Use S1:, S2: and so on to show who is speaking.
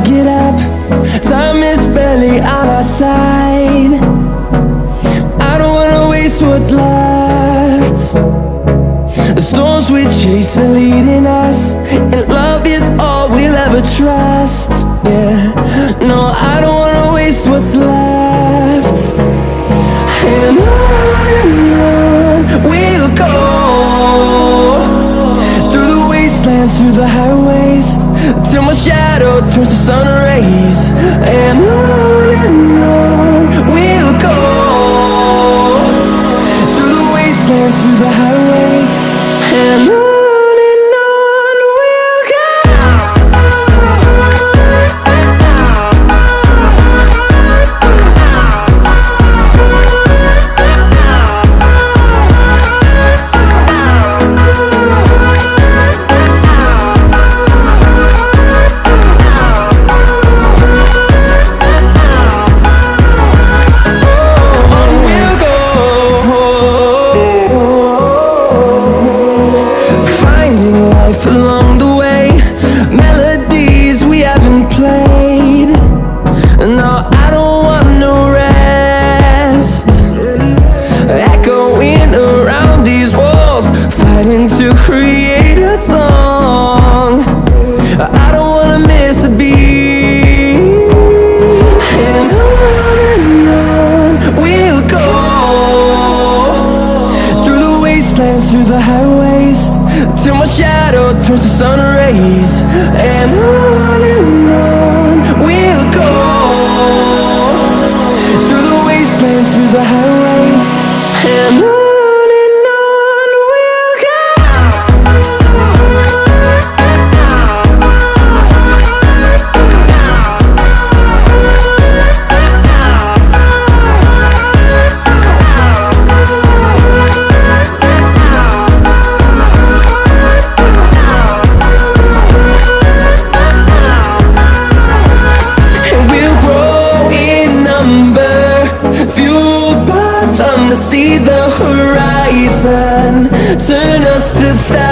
S1: get up, time is barely on our side. I don't wanna waste what's left. The storms we chase are leading us, and love is all we'll ever trust. Yeah, no, I don't wanna waste what's left. And on we'll go, through the wastelands, through the highways, till my shadow turns to sun rays. And on we'll go, through the wastelands, through the highways, and on we'll go. Along the way, melodies we haven't played. No, I don't want no rest. Echoing around these walls, fighting to create a song. I don't wanna miss a beat. And on we'll go, through the wastelands, through the highways, till my shadow turns to sun rays. And on we'll go, through the wastelands, through the highways, and on we'll go. Fueled by them to see the horizon, turn us to thousands.